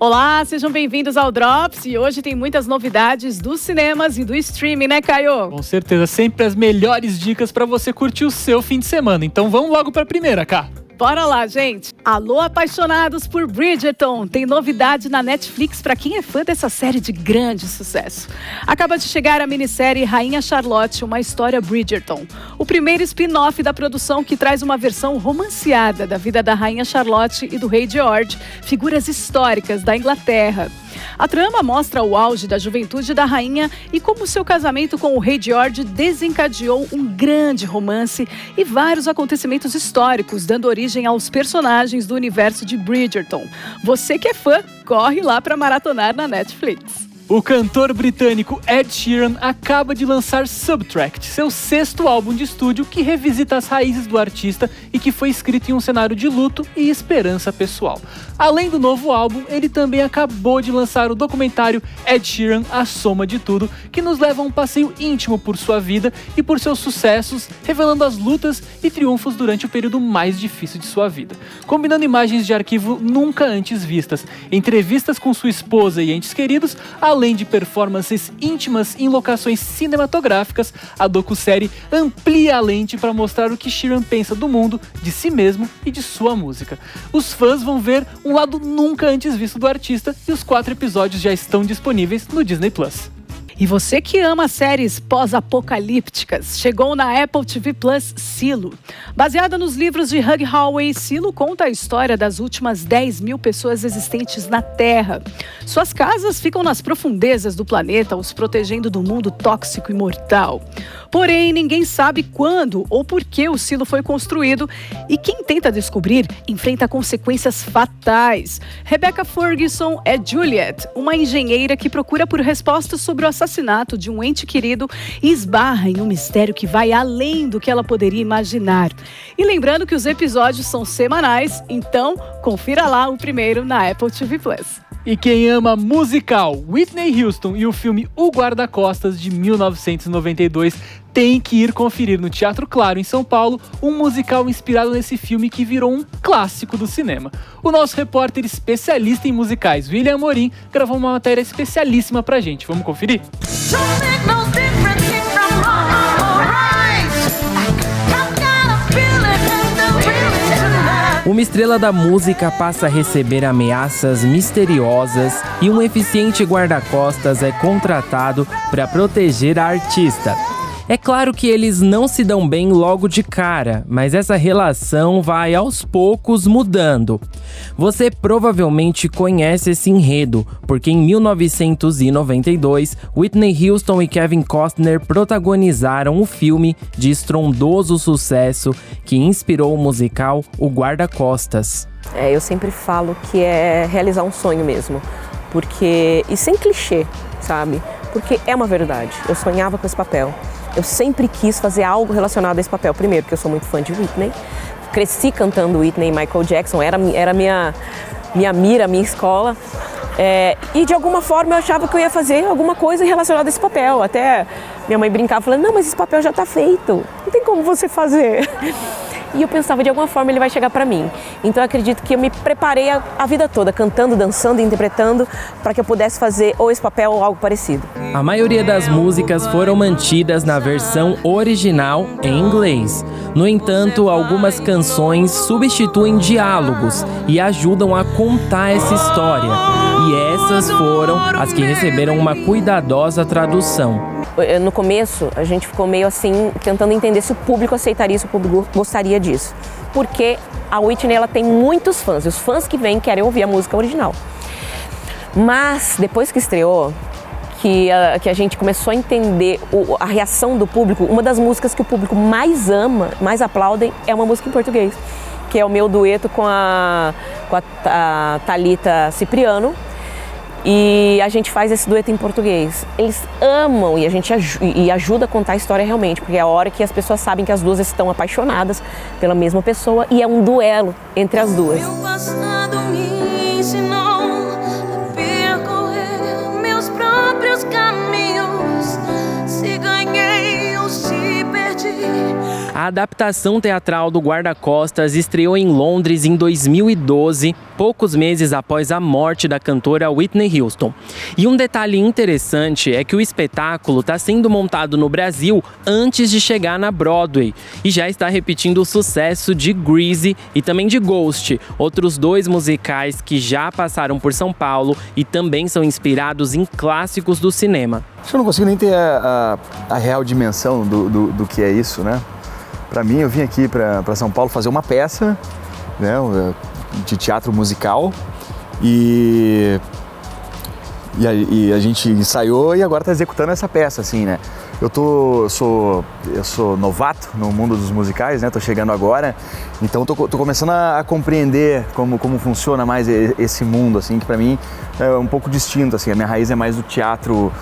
Olá, sejam bem-vindos ao Drops e hoje tem muitas novidades dos cinemas e do streaming, né, Caio? Com certeza, sempre as melhores dicas para você curtir o seu fim de semana. Então vamos logo para a primeira, Cá. Bora lá, gente! Alô, apaixonados por Bridgerton! Tem novidade na Netflix para quem é fã dessa série de grande sucesso. Acaba de chegar a minissérie Rainha Charlotte, uma história Bridgerton. O primeiro spin-off da produção que traz uma versão romanceada da vida da Rainha Charlotte e do Rei George, figuras históricas da Inglaterra. A trama mostra o auge da juventude da rainha e como seu casamento com o Rei George desencadeou um grande romance e vários acontecimentos históricos, dando origem aos personagens do universo de Bridgerton. Você que é fã, corre lá para maratonar na Netflix. O cantor britânico Ed Sheeran acaba de lançar Subtract, seu 6º álbum de estúdio que revisita as raízes do artista e que foi escrito em um cenário de luto e esperança pessoal. Além do novo álbum, ele também acabou de lançar o documentário Ed Sheeran, A Soma de Tudo, que nos leva a um passeio íntimo por sua vida e por seus sucessos, revelando as lutas e triunfos durante o período mais difícil de sua vida. Combinando imagens de arquivo nunca antes vistas, entrevistas com sua esposa e entes queridos, além de performances íntimas em locações cinematográficas, a docu-série amplia a lente para mostrar o que Sheeran pensa do mundo, de si mesmo e de sua música. Os fãs vão ver um lado nunca antes visto do artista e os 4 episódios já estão disponíveis no Disney+. E você que ama séries pós-apocalípticas, chegou na Apple TV Plus Silo. Baseada nos livros de Hug Howey, Silo conta a história das últimas 10 mil pessoas existentes na Terra. Suas casas ficam nas profundezas do planeta, os protegendo do mundo tóxico e mortal. Porém, ninguém sabe quando ou por que o silo foi construído e quem tenta descobrir enfrenta consequências fatais. Rebecca Ferguson é Juliet, uma engenheira que procura por respostas sobre o assassinato de um ente querido e esbarra em um mistério que vai além do que ela poderia imaginar. E lembrando que os episódios são semanais, então confira lá o primeiro na Apple TV Plus. E quem ama musical, Whitney Houston e o filme O Guarda-Costas de 1992 tem que ir conferir no Teatro Claro, em São Paulo, um musical inspirado nesse filme que virou um clássico do cinema. O nosso repórter especialista em musicais, William Amorim, gravou uma matéria especialíssima pra gente. Vamos conferir? Uma estrela da música passa a receber ameaças misteriosas e um eficiente guarda-costas é contratado para proteger a artista. É claro que eles não se dão bem logo de cara, mas essa relação vai aos poucos mudando. Você provavelmente conhece esse enredo, porque em 1992, Whitney Houston e Kevin Costner protagonizaram o filme de estrondoso sucesso que inspirou o musical O Guarda-Costas. Eu sempre falo que é realizar um sonho mesmo, porque e sem clichê, sabe? Porque é uma verdade. Eu sonhava com esse papel. Eu sempre quis fazer algo relacionado a esse papel. Primeiro, porque eu sou muito fã de Whitney. Cresci cantando Whitney e Michael Jackson. Era minha mira, minha escola. E de alguma forma eu achava que eu ia fazer alguma coisa relacionada a esse papel. Até minha mãe brincava falando, não, mas esse papel já está feito. Não tem como você fazer. E eu pensava, de alguma forma ele vai chegar para mim. Então eu acredito que eu me preparei a vida toda, cantando, dançando e interpretando, para que eu pudesse fazer ou esse papel ou algo parecido. A maioria das músicas foram mantidas na versão original em inglês. No entanto, algumas canções substituem diálogos e ajudam a contar essa história. E essas foram as que receberam uma cuidadosa tradução. No começo, a gente ficou meio assim, tentando entender se o público aceitaria, se o público gostaria disso. Porque a Whitney, ela tem muitos fãs, e os fãs que vêm querem ouvir a música original. Mas, depois que estreou, que a gente começou a entender a reação do público, uma das músicas que o público mais ama, mais aplaudem, é uma música em português, que é o meu dueto com a Thalita Cipriano. E a gente faz esse dueto em português. Eles amam e a gente ajuda a contar a história realmente, porque é a hora que as pessoas sabem que as duas estão apaixonadas pela mesma pessoa e é um duelo entre as duas. Meu passado me ensinou a percorrer meus próprios caminhos. Se ganhei ou se perdi. A adaptação teatral do Guarda-Costas estreou em Londres em 2012, poucos meses após a morte da cantora Whitney Houston. E um detalhe interessante é que o espetáculo está sendo montado no Brasil antes de chegar na Broadway e já está repetindo o sucesso de Grease e também de Ghost, outros 2 musicais que já passaram por São Paulo e também são inspirados em clássicos do cinema. Acho que eu não consigo nem ter a real dimensão do que é isso, né? Para mim, eu vim aqui para São Paulo fazer uma peça, né, de teatro musical e a gente ensaiou e agora está executando essa peça, assim, né? Eu sou novato no mundo dos musicais, né? Tô chegando agora, então tô começando a compreender como funciona mais esse mundo, assim, que para mim é um pouco distinto, assim. A minha raiz é mais do teatro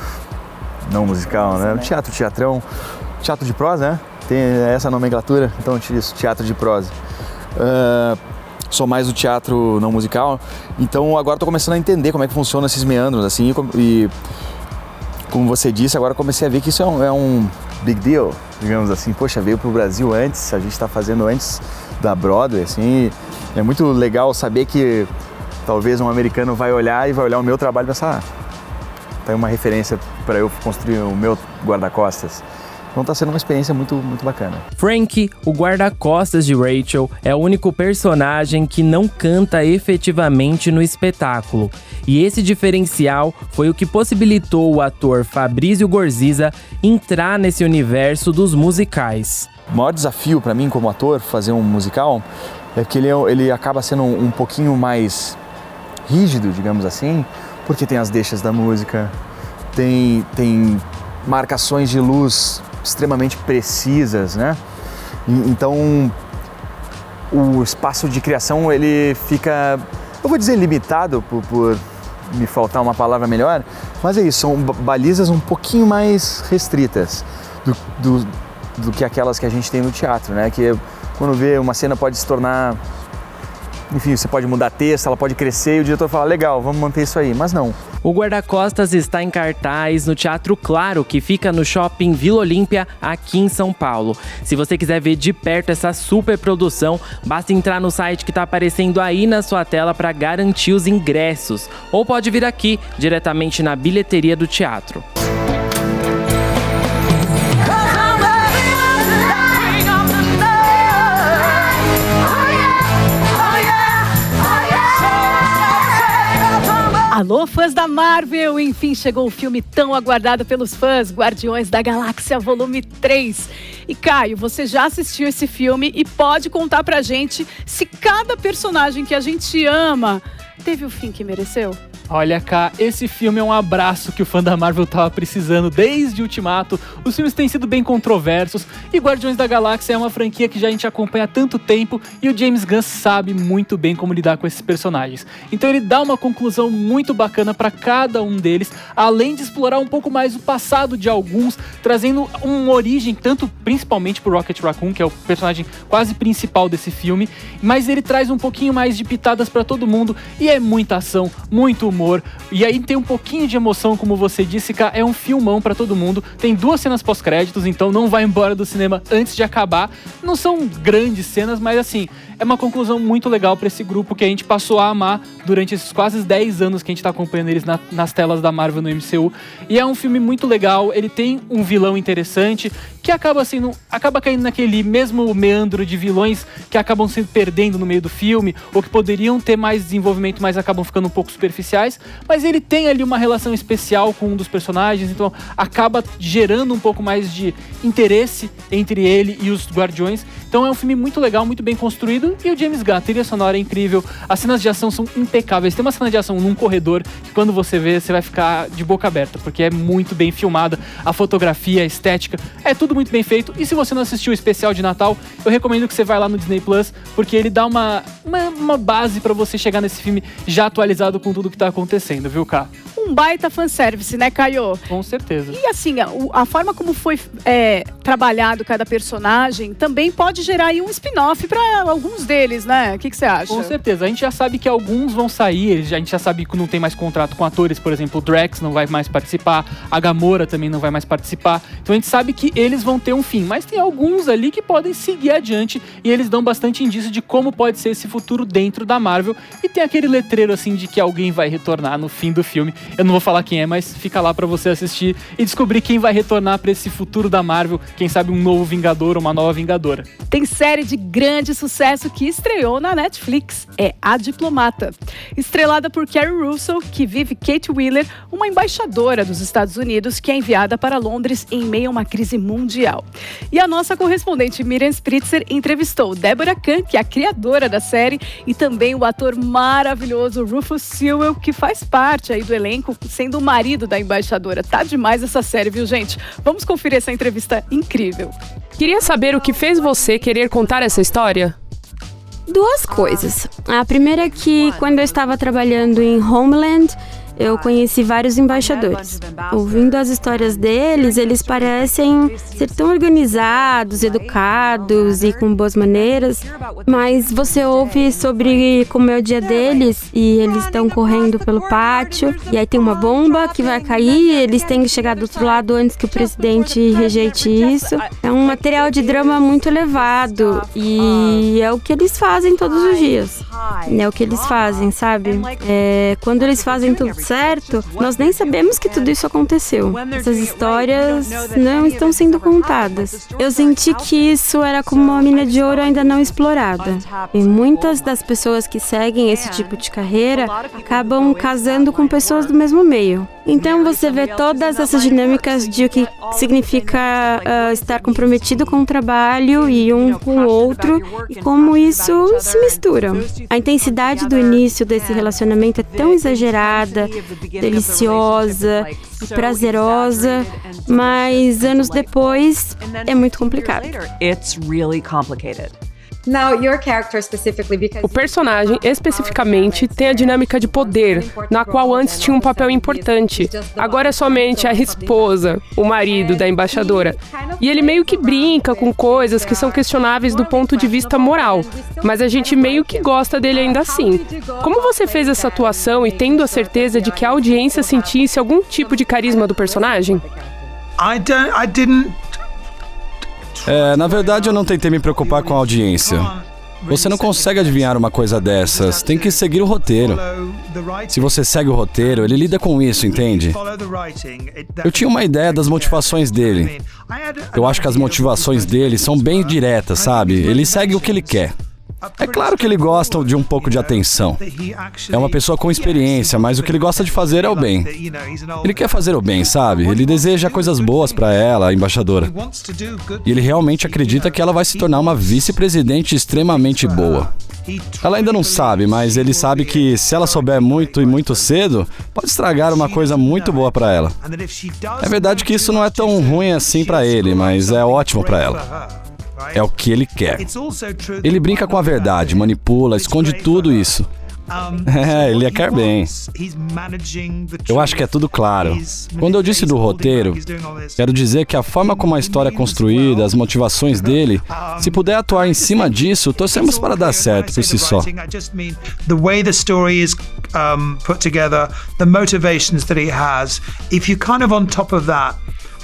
não musical, né? Teatrão, teatro de prosa, né? Tem essa nomenclatura, então isso, teatro de prosa. Sou mais do teatro não musical, então agora estou começando a entender como é que funcionam esses meandros, assim, e como você disse, agora comecei a ver que isso é um big deal, digamos assim. Poxa, veio pro Brasil antes, a gente está fazendo antes da Broadway, assim, é muito legal saber que talvez um americano vai olhar o meu trabalho e pensar, tá aí uma referência para eu construir o meu guarda-costas. Então tá sendo uma experiência muito, muito bacana. Frank, o guarda-costas de Rachel, é o único personagem que não canta efetivamente no espetáculo. E esse diferencial foi o que possibilitou o ator Fabrício Gorziza entrar nesse universo dos musicais. O maior desafio para mim como ator fazer um musical é que ele acaba sendo um pouquinho mais rígido, digamos assim, porque tem as deixas da música, tem marcações de luz extremamente precisas, né? Então o espaço de criação ele fica, eu vou dizer limitado por me faltar uma palavra melhor, mas é isso, são balizas um pouquinho mais restritas do que aquelas que a gente tem no teatro, né? Que quando vê uma cena pode se tornar, enfim, você pode mudar texto, ela pode crescer e o diretor fala, legal, vamos manter isso aí, mas não. O Guarda-Costas está em cartaz no Teatro Claro, que fica no Shopping Vila Olímpia, aqui em São Paulo. Se você quiser ver de perto essa super produção, basta entrar no site que está aparecendo aí na sua tela para garantir os ingressos. Ou pode vir aqui, diretamente na bilheteria do teatro. Alô, fãs da Marvel! Enfim, chegou o filme tão aguardado pelos fãs, Guardiões da Galáxia Volume 3. E Caio, você já assistiu esse filme e pode contar pra gente se cada personagem que a gente ama teve o fim que mereceu? Olha, cá, esse filme é um abraço que o fã da Marvel tava precisando desde Ultimato. Os filmes têm sido bem controversos e Guardiões da Galáxia é uma franquia que já a gente acompanha há tanto tempo e o James Gunn sabe muito bem como lidar com esses personagens. Então ele dá uma conclusão muito bacana para cada um deles, além de explorar um pouco mais o passado de alguns, trazendo uma origem, tanto principalmente pro Rocket Raccoon, que é o personagem quase principal desse filme, mas ele traz um pouquinho mais de pitadas para todo mundo e é muita ação, muito humor. E aí tem um pouquinho de emoção, como você disse, cara, é um filmão pra todo mundo. Tem 2 cenas pós-créditos, então não vai embora do cinema antes de acabar. Não são grandes cenas, mas assim, é uma conclusão muito legal pra esse grupo que a gente passou a amar durante esses quase 10 anos que a gente tá acompanhando eles nas telas da Marvel no MCU. E é um filme muito legal, ele tem um vilão interessante, que acaba caindo naquele mesmo meandro de vilões que acabam se perdendo no meio do filme, ou que poderiam ter mais desenvolvimento, mas acabam ficando um pouco superficiais, mas ele tem ali uma relação especial com um dos personagens, então acaba gerando um pouco mais de interesse entre ele e os Guardiões. Então é um filme muito legal, muito bem construído, e o James Gunn, a trilha sonora é incrível, as cenas de ação são impecáveis. Tem uma cena de ação num corredor que quando você vê, você vai ficar de boca aberta, porque é muito bem filmada, a fotografia, a estética, é tudo muito bem feito. E se você não assistiu o especial de Natal, eu recomendo que você vá lá no Disney Plus, porque ele dá uma base pra você chegar nesse filme já atualizado com tudo que tá acontecendo, viu, Ká? Um um baita fanservice, né, Caio? Com certeza. E assim, a forma como foi trabalhado cada personagem também pode gerar aí um spin-off para alguns deles, né? O que você acha? Com certeza. A gente já sabe que alguns vão sair, a gente já sabe que não tem mais contrato com atores, por exemplo, o Drax não vai mais participar, a Gamora também não vai mais participar. Então a gente sabe que eles vão ter um fim, mas tem alguns ali que podem seguir adiante e eles dão bastante indício de como pode ser esse futuro dentro da Marvel. E tem aquele letreiro assim de que alguém vai retornar no fim do filme. Eu não vou falar quem é, mas fica lá pra você assistir e descobrir quem vai retornar pra esse futuro da Marvel. Quem sabe um novo Vingador ou uma nova Vingadora. Tem série de grande sucesso que estreou na Netflix. É A Diplomata. Estrelada por Kerry Russell, que vive Kate Wheeler, uma embaixadora dos Estados Unidos que é enviada para Londres em meio a uma crise mundial. E a nossa correspondente Miriam Spritzer entrevistou Deborah Kahn, que é a criadora da série, e também o ator maravilhoso Rufus Sewell, que faz parte aí do elenco, sendo o marido da embaixadora. Tá demais essa série, viu, gente? Vamos conferir essa entrevista incrível. Queria saber o que fez você querer contar essa história? Duas coisas. A primeira é que, quando eu estava trabalhando em Homeland, eu conheci vários embaixadores. Ouvindo as histórias deles, eles parecem ser tão organizados, educados e com boas maneiras, mas você ouve sobre como é o dia deles e eles estão correndo pelo pátio e aí tem uma bomba que vai cair, eles têm que chegar do outro lado antes que o presidente rejeite isso. É um material de drama muito elevado e é o que eles fazem todos os dias. É o que eles fazem, sabe? Quando eles fazem tudo certo, nós nem sabemos que tudo isso aconteceu. Essas histórias não estão sendo contadas. Eu senti que isso era como uma mina de ouro ainda não explorada. E muitas das pessoas que seguem esse tipo de carreira acabam casando com pessoas do mesmo meio. Então você vê todas essas dinâmicas de o que significa estar comprometido com o trabalho e um com o outro e como isso se mistura. A intensidade do início desse relacionamento é tão exagerada, deliciosa e prazerosa, mas anos depois é muito complicado. O personagem, especificamente, tem a dinâmica de poder, na qual antes tinha um papel importante. Agora é somente a esposa, o marido da embaixadora. E ele meio que brinca com coisas que são questionáveis do ponto de vista moral, mas a gente meio que gosta dele ainda assim. Como você fez essa atuação e tendo a certeza de que a audiência sentisse algum tipo de carisma do personagem? Na verdade, eu não tentei me preocupar com a audiência. Você não consegue adivinhar uma coisa dessas. Tem que seguir o roteiro. Se você segue o roteiro, ele lida com isso, entende? Eu tinha uma ideia das motivações dele. Eu acho que as motivações dele são bem diretas, sabe? Ele segue o que ele quer. É claro que ele gosta de um pouco de atenção. É uma pessoa com experiência, mas o que ele gosta de fazer é o bem. Ele quer fazer o bem, sabe? Ele deseja coisas boas para ela, a embaixadora. E ele realmente acredita que ela vai se tornar uma vice-presidente extremamente boa. Ela ainda não sabe, mas ele sabe que se ela souber muito e muito cedo, pode estragar uma coisa muito boa para ela. É verdade que isso não é tão ruim assim para ele, mas é ótimo para ela. É o que ele quer. Ele brinca com a verdade, manipula, esconde tudo isso. Ele quer bem. Eu acho que é tudo claro. Quando eu disse do roteiro, quero dizer que a forma como a história é construída, as motivações dele, se puder atuar em cima disso, torcemos para dar certo por si só. The way the story is put together, the motivations that he has, if you're kind of on top of that,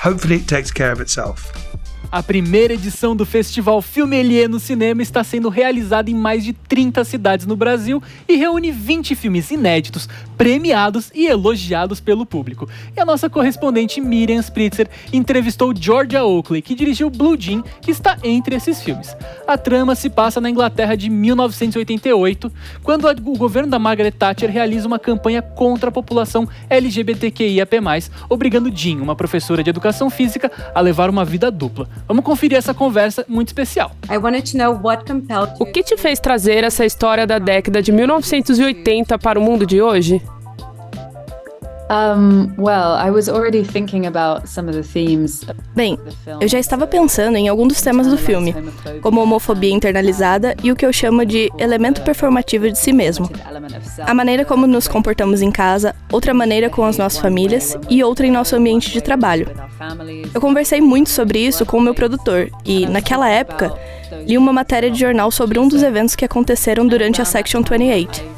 hopefully it takes care of itself. A primeira edição do Festival Filmelier no cinema está sendo realizada em mais de 30 cidades no Brasil e reúne 20 filmes inéditos, premiados e elogiados pelo público. E a nossa correspondente Miriam Spritzer entrevistou Georgia Oakley, que dirigiu Blue Jean, que está entre esses filmes. A trama se passa na Inglaterra de 1988, quando o governo da Margaret Thatcher realiza uma campanha contra a população LGBTQIAP+, obrigando Jean, uma professora de educação física, a levar uma vida dupla. Vamos conferir essa conversa muito especial. O que te fez trazer essa história da década de 1980 para o mundo de hoje? Bem, eu já estava pensando em algum dos temas do filme, como a homofobia internalizada e o que eu chamo de elemento performativo de si mesmo. A maneira como nos comportamos em casa, outra maneira com as nossas famílias e outra em nosso ambiente de trabalho. Eu conversei muito sobre isso com o meu produtor e, naquela época, li uma matéria de jornal sobre um dos eventos que aconteceram durante a Section 28.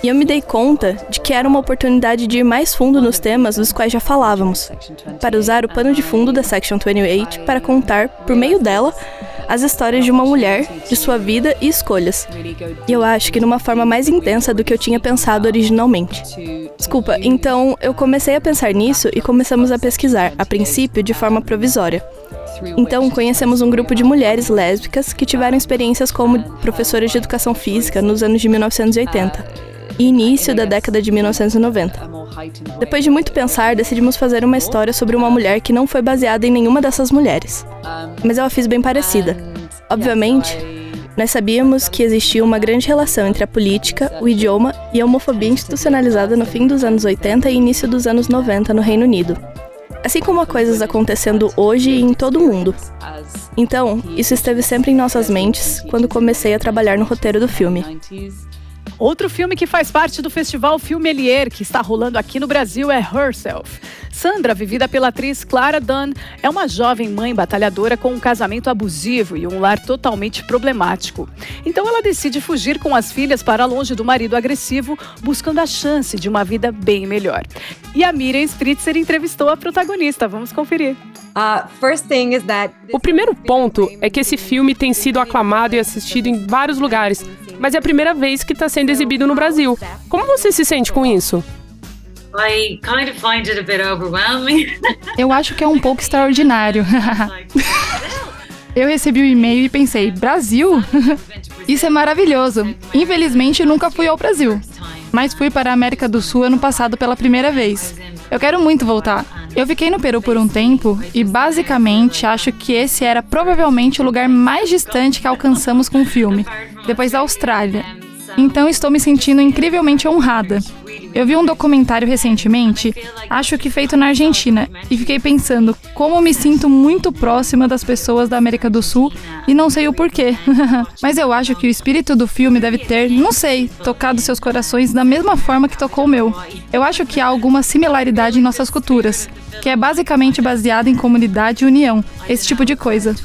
E eu me dei conta de que era uma oportunidade de ir mais fundo nos temas dos quais já falávamos, para usar o pano de fundo da Section 28 para contar, por meio dela, as histórias de uma mulher, de sua vida e escolhas. E eu acho que numa forma mais intensa do que eu tinha pensado originalmente. Desculpa, então eu comecei a pensar nisso e começamos a pesquisar, a princípio de forma provisória. Então, conhecemos um grupo de mulheres lésbicas que tiveram experiências como professoras de educação física nos anos de 1980. E início da década de 1990. Depois de muito pensar, decidimos fazer uma história sobre uma mulher que não foi baseada em nenhuma dessas mulheres. Mas eu a fiz bem parecida. Obviamente, nós sabíamos que existia uma grande relação entre a política, o idioma e a homofobia institucionalizada no fim dos anos 80 e início dos anos 90 no Reino Unido. Assim como há coisas acontecendo hoje e em todo o mundo. Então, isso esteve sempre em nossas mentes quando comecei a trabalhar no roteiro do filme. Outro filme que faz parte do Festival Filmelier, que está rolando aqui no Brasil, é Herself. Sandra, vivida pela atriz Clara Dunn, é uma jovem mãe batalhadora com um casamento abusivo e um lar totalmente problemático. Então ela decide fugir com as filhas para longe do marido agressivo, buscando a chance de uma vida bem melhor. E a Miriam Spritzer entrevistou a protagonista. Vamos conferir. O primeiro ponto é que esse filme tem sido aclamado e assistido em vários lugares, mas é a primeira vez que está sendo exibido no Brasil. Como você se sente com isso? Eu acho que é um pouco extraordinário. Eu recebi o e-mail e pensei, Brasil? Isso é maravilhoso. Infelizmente, nunca fui ao Brasil, mas fui para a América do Sul ano passado pela primeira vez. Eu quero muito voltar. Eu fiquei no Peru por um tempo e, basicamente, acho que esse era provavelmente o lugar mais distante que alcançamos com o filme, depois da Austrália. Então, estou me sentindo incrivelmente honrada. Eu vi um documentário recentemente, acho que feito na Argentina, e fiquei pensando como me sinto muito próxima das pessoas da América do Sul e não sei o porquê. Mas eu acho que o espírito do filme deve ter, não sei, tocado seus corações da mesma forma que tocou o meu. Eu acho que há alguma similaridade em nossas culturas, que é basicamente baseada em comunidade e união, esse tipo de coisa.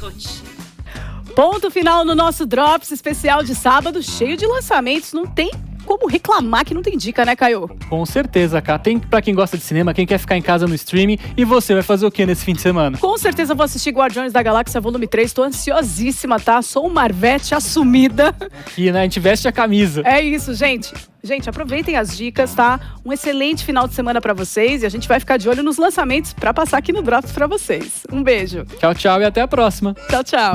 Ponto final no nosso Drops especial de sábado, cheio de lançamentos. Não tem como reclamar que não tem dica, né, Caio? Com certeza, Cá. Tem pra quem gosta de cinema, quem quer ficar em casa no streaming. E você vai fazer o que nesse fim de semana? Com certeza vou assistir Guardiões da Galáxia Volume 3. Tô ansiosíssima, tá? Sou uma Marvete assumida. E, né, a gente veste a camisa. É isso, gente. Gente, aproveitem as dicas, tá? Um excelente final de semana pra vocês. E a gente vai ficar de olho nos lançamentos pra passar aqui no Drops pra vocês. Um beijo. Tchau, tchau e até a próxima. Tchau, tchau.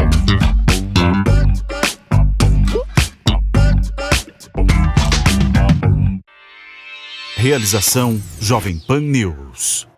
Realização Jovem Pan News.